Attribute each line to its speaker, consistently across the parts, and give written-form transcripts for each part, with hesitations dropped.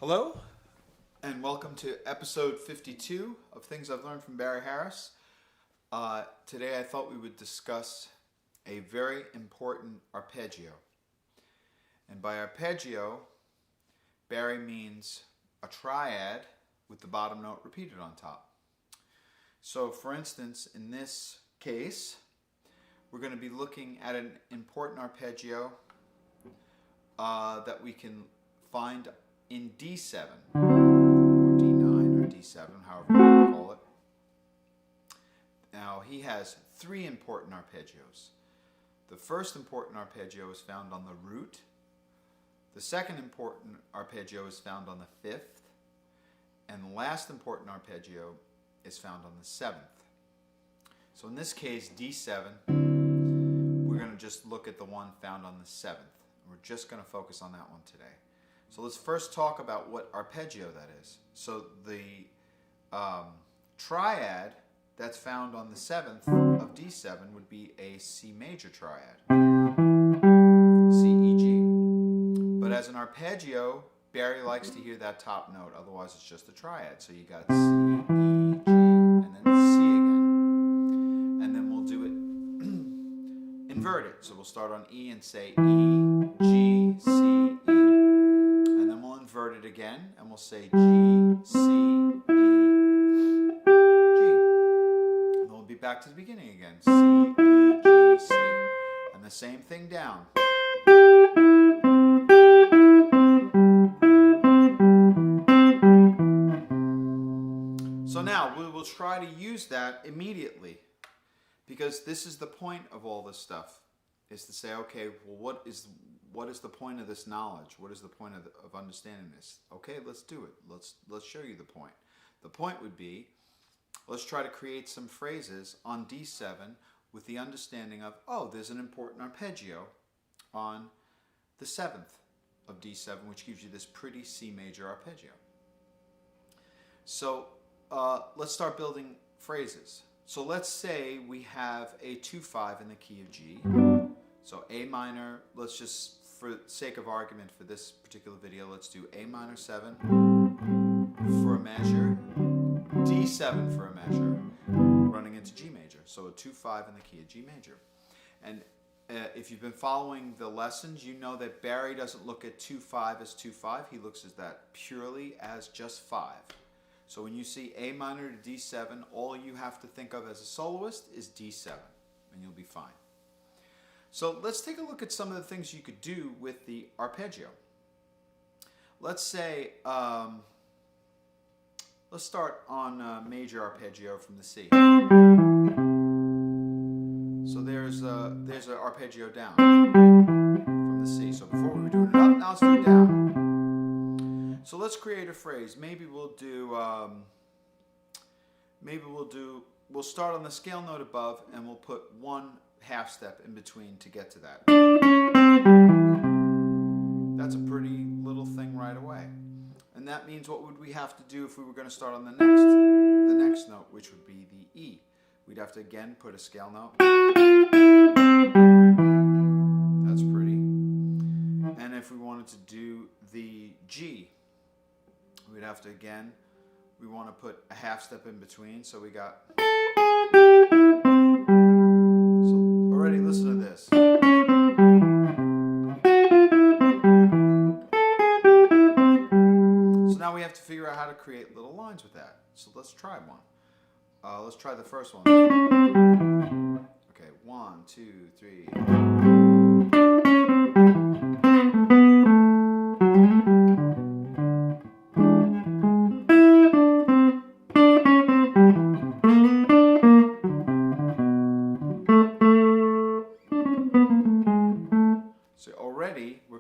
Speaker 1: Hello, and welcome to episode 52 of Things I've Learned from Barry Harris. Today I thought we would discuss a very important arpeggio. And by arpeggio, Barry means a triad with the bottom note repeated on top. So for instance, in this case, we're going to be looking at an important arpeggio that we can find in D7, or D9, or D7, however you want to call it. Now, he has three important arpeggios. The first important arpeggio is found on the root. The second important arpeggio is found on the fifth. And the last important arpeggio is found on the seventh. So in this case, D7, we're going to just look at the one found on the seventh. We're just going to focus on that one today. So let's first talk about what arpeggio that is. So the triad that's found on the seventh of D7 would be a C major triad, C, E, G. But as an arpeggio, Barry likes to hear that top note, otherwise it's just a triad. So you got C, E, G, and then C again. And then we'll do it inverted. So we'll start on E and say E, G, C, E. Invert it again, and we'll say G, C, E, G. And we'll be back to the beginning again. C, E, G, C. And the same thing down. So now, we will try to use that immediately, because this is the point of all this stuff, is to say, okay, well, what is the point of this knowledge? What is the point of understanding this? Okay, let's do it. Let's show you the point. The point would be, let's try to create some phrases on D7 with the understanding of, oh, there's an important arpeggio on the seventh of D7, which gives you this pretty C major arpeggio. So let's start building phrases. So let's say we have a 2-5 in the key of G. So A minor, let's just, for sake of argument for this particular video, let's do A minor 7 for a measure, D7 for a measure, running into G major. So a 2-5 in the key of G major. And if you've been following the lessons, you know that Barry doesn't look at 2-5 as 2-5. He looks at that purely as just 5. So when you see A minor to D7, all you have to think of as a soloist is D7, and you'll be fine. So let's take a look at some of the things you could do with the arpeggio. Let's say, let's start on major arpeggio from the C. So there's an arpeggio down from the C. So before we were doing it up, now let's do it down. So let's create a phrase. Maybe we'll start on the scale note above, and we'll put one half step in between to get to that. That's a pretty little thing right away. And that means what would we have to do if we were going to start on the next note, which would be the E. We'd have to again put a scale note. That's pretty. And if we wanted to do the G, we'd have to again, we want to put a half step in between, so we got. Already, listen to this. So now we have to figure out how to create little lines with that. So let's try one. Let's try the first one. Okay, 1, 2, 3.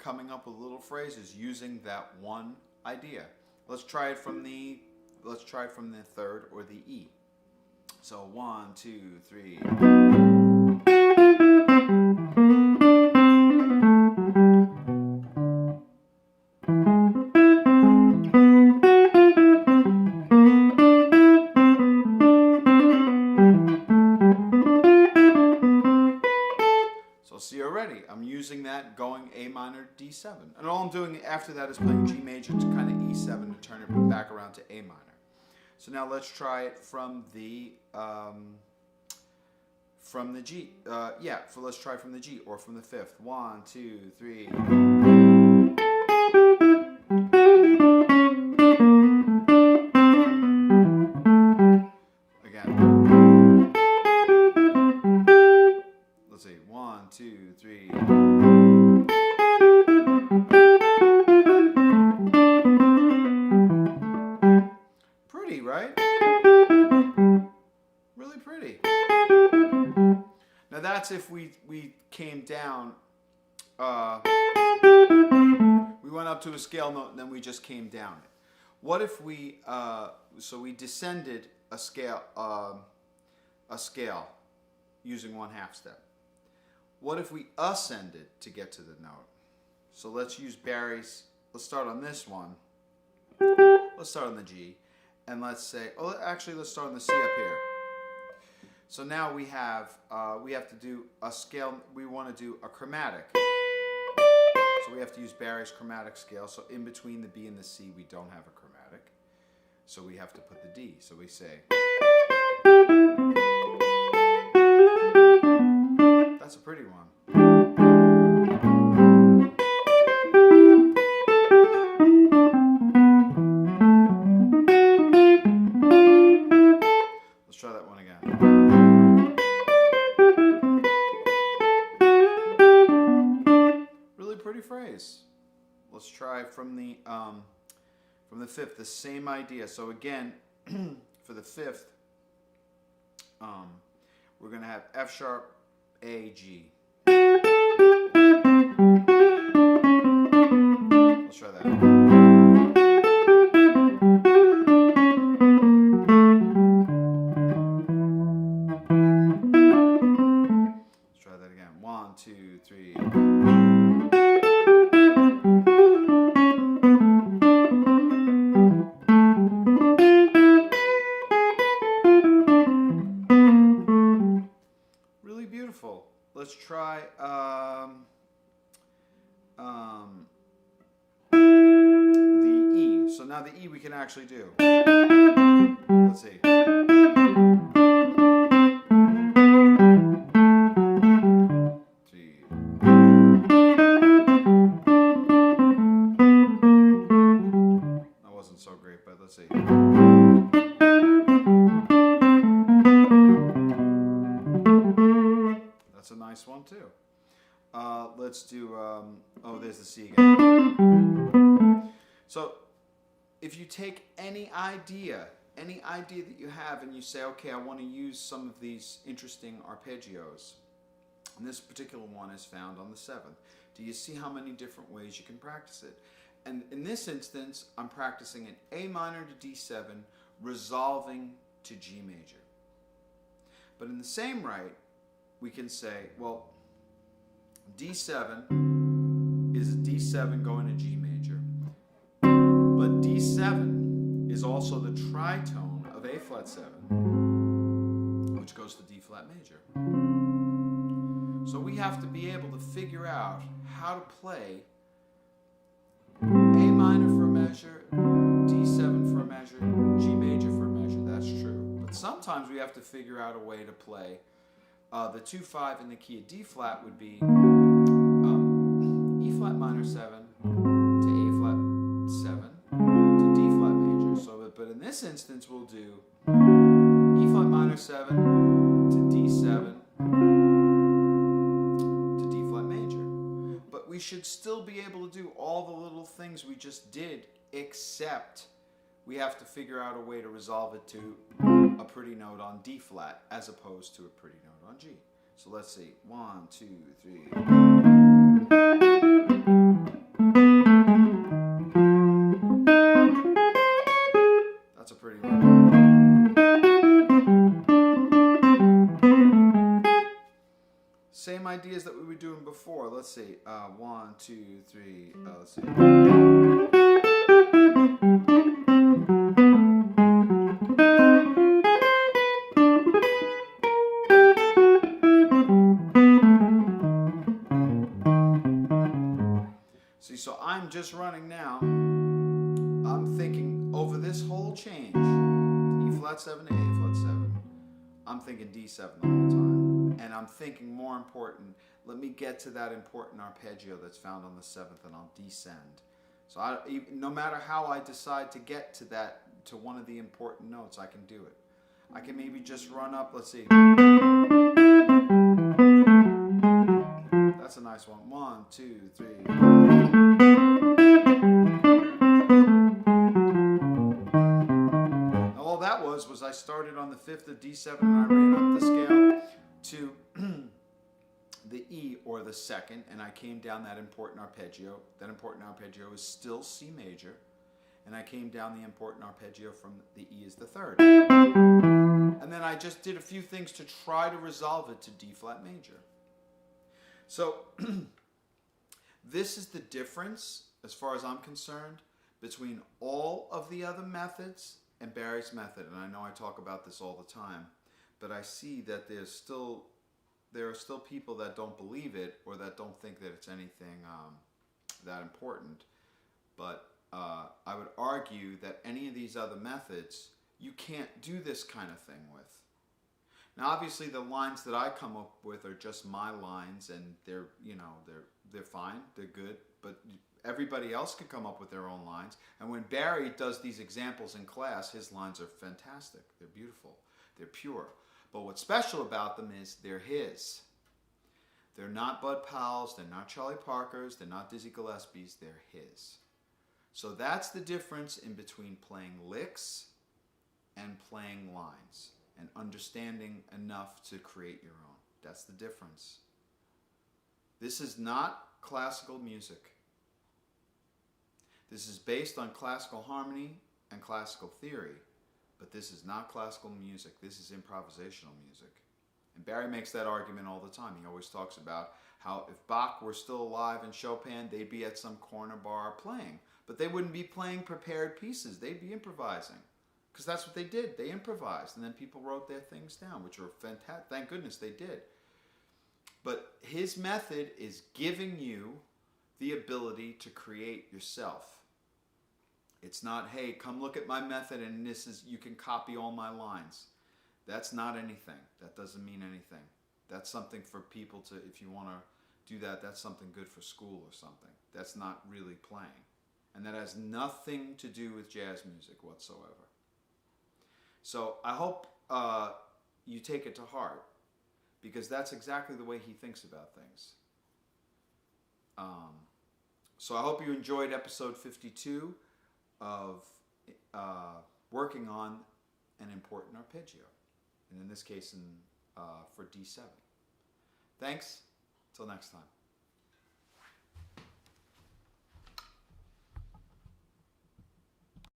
Speaker 1: Coming up with little phrases using that one idea. Let's try it from the third or the E. So 1, 2, 3. So see already, I'm using that going A A minor, D7. And all I'm doing after that is playing G major to kind of E7 to turn it back around to A minor. So now let's try it from the G. Let's try from the G or from the fifth. 1, 2, 3. Again. Let's see. 1, 2, 3. Pretty, right? Really pretty. Now that's if we came down, we went up to a scale note and then we just came down it. What if we, so we descended a scale using 1/2 step. What if we ascended to get to the note? So let's use Barry's, let's start on this one. Let's start on the G. And let's say, let's start on the C up here. So now we have to do a scale, we want to do a chromatic. So we have to use Barry's chromatic scale. So in between the B and the C, we don't have a chromatic. So we have to put the D. So we say, that's a pretty one. Try that one again. Really pretty phrase. Let's try from the fifth, the same idea. So again, for the fifth, we're going to have F sharp, A, G. Let's try that. One, two, three. Really beautiful. Let's try the E. So now the E we can actually do. Let's see. So great, but let's see. That's a nice one too. Let's do, there's the C again. So if you take any idea that you have and you say, okay, I want to use some of these interesting arpeggios, and this particular one is found on the 7th. Do you see how many different ways you can practice it? And in this instance, I'm practicing an A minor to D7, resolving to G major. But in the same right, we can say, well, D7 is a D7 going to G major. But D7 is also the tritone of A flat 7, which goes to D flat major. So we have to be able to figure out how to play A minor for a measure, D7 for a measure, G major for a measure. That's true. But sometimes we have to figure out a way to play the 2/5 in the key of D flat would be E flat minor 7 to A flat 7 to D flat major. So, but in this instance, we'll do E flat minor 7 to D7 to D flat major. But we should still be able to do all the little things we just did, except we have to figure out a way to resolve it to a pretty note on D flat as opposed to a pretty note on G. So let's see. 1, 2, 3. That's a pretty one. Same ideas that we were doing before. Let's see. 1, 2, 3. Let's see. See, so I'm just running now. I'm thinking over this whole change, E flat 7 to A flat 7, I'm thinking D7 the whole time. And I'm thinking more important, let me get to that important arpeggio that's found on the 7th and I'll descend. So no matter how I decide to get to that, to one of the important notes, I can do it. I can maybe just run up, let's see. That's a nice one. 1, 2, 3. Now all that was I started on the 5th of D7 and I ran up the scale to the E or the 2nd, and I came down that important arpeggio. That important arpeggio is still C major, and I came down the important arpeggio from the E is the 3rd. And then I just did a few things to try to resolve it to D flat major. So this is the difference, as far as I'm concerned, between all of the other methods and Barry's method. And I know I talk about this all the time, but I see that there are still people that don't believe it or that don't think that it's anything that important. But I would argue that any of these other methods, you can't do this kind of thing with. Now, obviously, the lines that I come up with are just my lines, and they're fine, they're good. But everybody else can come up with their own lines. And when Barry does these examples in class, his lines are fantastic. They're beautiful. They're pure. But what's special about them is they're his. They're not Bud Powell's. They're not Charlie Parker's. They're not Dizzy Gillespie's. They're his. So that's the difference in between playing licks and playing lines and understanding enough to create your own. That's the difference. This is not classical music. This is based on classical harmony and classical theory, but this is not classical music. This is improvisational music. And Barry makes that argument all the time. He always talks about how if Bach were still alive and Chopin, they'd be at some corner bar playing. But they wouldn't be playing prepared pieces. They'd be improvising. Because that's what they did. They improvised. And then people wrote their things down, which were fantastic. Thank goodness they did. But his method is giving you the ability to create yourself. It's not, hey, come look at my method and you can copy all my lines. That's not anything. That doesn't mean anything. That's something for people to, if you want to do that, that's something good for school or something. That's not really playing. And that has nothing to do with jazz music whatsoever. So I hope you take it to heart, because that's exactly the way he thinks about things. So I hope you enjoyed episode 52 of working on an important arpeggio, and in this case for D7. Thanks. Till next time.